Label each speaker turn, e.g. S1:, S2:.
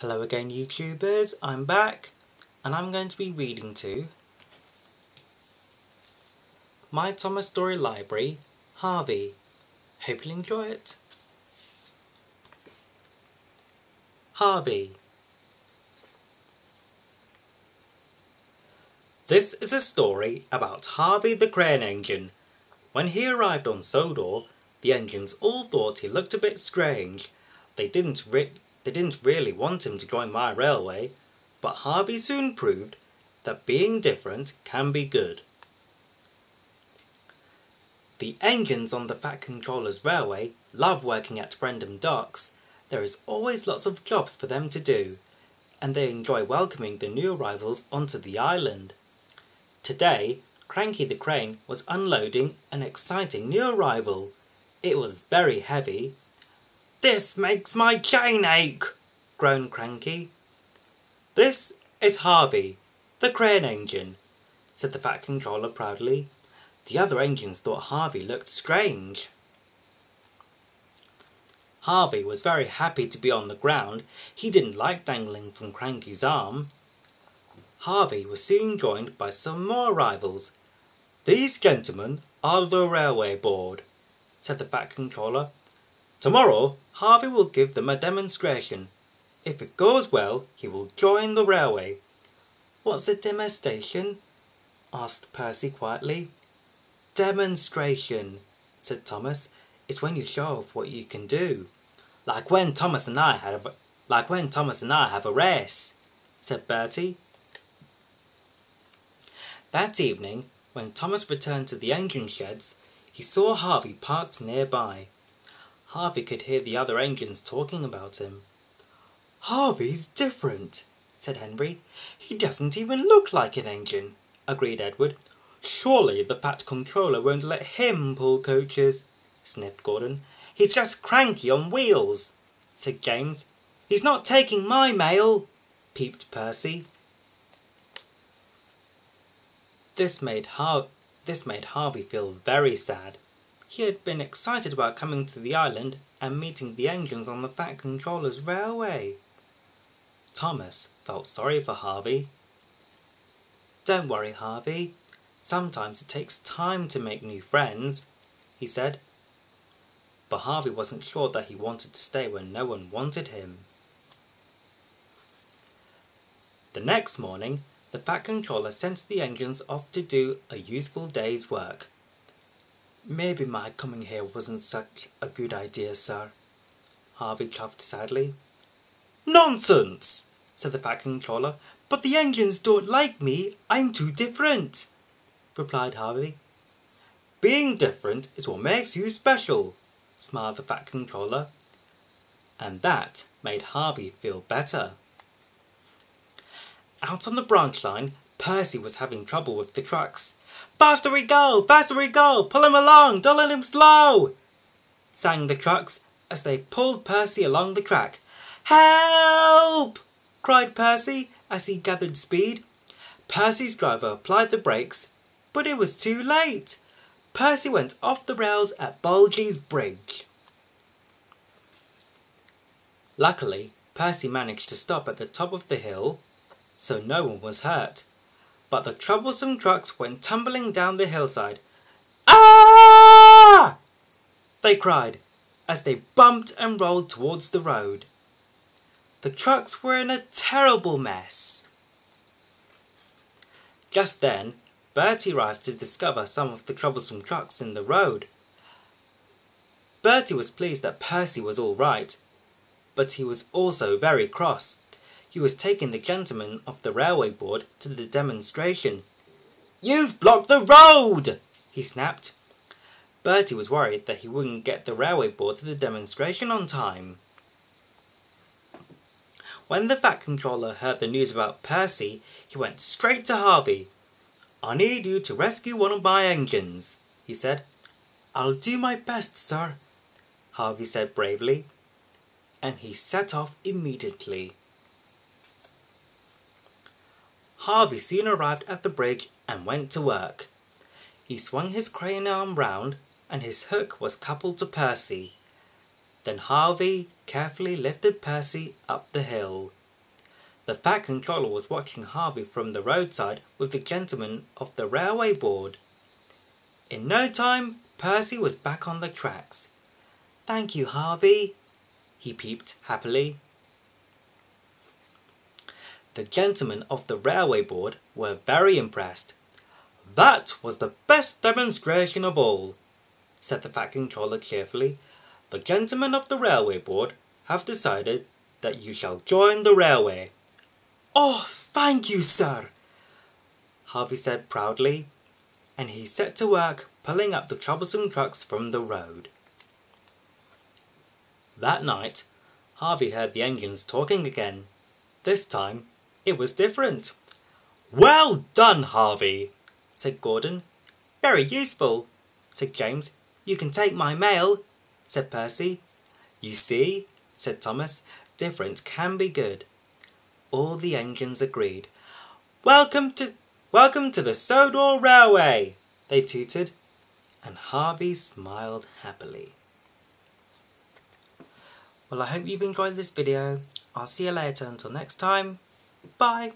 S1: Hello again YouTubers, I'm back and I'm going to be reading to My Thomas Story Library, Harvey. Hope you'll enjoy it. Harvey. This is a story about Harvey the crane engine. When he arrived on Sodor, the engines all thought he looked a bit strange. They didn't really want him to join my railway, but Harvey soon proved that being different can be good. The engines on the Fat Controller's railway love working at Brendam Docks. There is always lots of jobs for them to do, and they enjoy welcoming the new arrivals onto the island. Today, Cranky the Crane was unloading an exciting new arrival. It was very heavy. "This makes my chain ache," groaned Cranky. "This is Harvey, the crane engine," said the Fat Controller proudly. The other engines thought Harvey looked strange. Harvey was very happy to be on the ground. He didn't like dangling from Cranky's arm. Harvey was soon joined by some more arrivals. "These gentlemen are the railway board," said the Fat Controller. "Tomorrow Harvey will give them a demonstration. If it goes well, he will join the railway." "What's a demonstration?" asked Percy quietly. "Demonstration," said Thomas. "It's when you show off what you can do. Like when Thomas and I have a race," said Bertie. That evening, when Thomas returned to the engine sheds, he saw Harvey parked nearby. Harvey could hear the other engines talking about him. "Harvey's different," said Henry. "He doesn't even look like an engine," agreed Edward. "Surely the Fat Controller won't let him pull coaches," sniffed Gordon. "He's just Cranky on wheels," said James. "He's not taking my mail," peeped Percy. This made Harvey feel very sad. He had been excited about coming to the island and meeting the engines on the Fat Controller's railway. Thomas felt sorry for Harvey. "Don't worry, Harvey. Sometimes it takes time to make new friends," he said. But Harvey wasn't sure that he wanted to stay when no one wanted him. The next morning, the Fat Controller sent the engines off to do a useful day's work. "Maybe my coming here wasn't such a good idea, sir," Harvey chuffed sadly. "Nonsense," said the Fat Controller. "But the engines don't like me. I'm too different," replied Harvey. "Being different is what makes you special," smiled the Fat Controller. And that made Harvey feel better. Out on the branch line, Percy was having trouble with the trucks. "Faster we go! Faster we go! Pull him along! Don't let him slow!" sang the trucks as they pulled Percy along the track. "Help!" cried Percy as he gathered speed. Percy's driver applied the brakes, but it was too late. Percy went off the rails at Bulgy's Bridge. Luckily, Percy managed to stop at the top of the hill, so no one was hurt. But the troublesome trucks went tumbling down the hillside. "Ah!" they cried as they bumped and rolled towards the road. The trucks were in a terrible mess. Just then, Bertie arrived to discover some of the troublesome trucks in the road. Bertie was pleased that Percy was all right, but he was also very cross. He was taking the gentleman of the railway board to the demonstration. "You've blocked the road!" he snapped. Bertie was worried that he wouldn't get the railway board to the demonstration on time. When the Fat Controller heard the news about Percy, he went straight to Harvey. "I need you to rescue one of my engines," he said. "I'll do my best, sir," Harvey said bravely, and he set off immediately. Harvey soon arrived at the bridge and went to work. He swung his crane arm round and his hook was coupled to Percy. Then Harvey carefully lifted Percy up the hill. The Fat Controller was watching Harvey from the roadside with the gentleman of the railway board. In no time, Percy was back on the tracks. "Thank you, Harvey," he peeped happily. The gentlemen of the railway board were very impressed. "That was the best demonstration of all," said the Fat Controller cheerfully. "The gentlemen of the railway board have decided that you shall join the railway." "Oh, thank you, sir," Harvey said proudly, and he set to work pulling up the troublesome trucks from the road. That night, Harvey heard the engines talking again. This time, it was different. "Well done, Harvey," said Gordon. "Very useful," said James. "You can take my mail," said Percy. "You see," said Thomas, "different can be good." All the engines agreed. Welcome to the Sodor Railway," they tooted, and Harvey smiled happily. Well, I hope you've enjoyed this video. I'll see you later. Until next time, bye!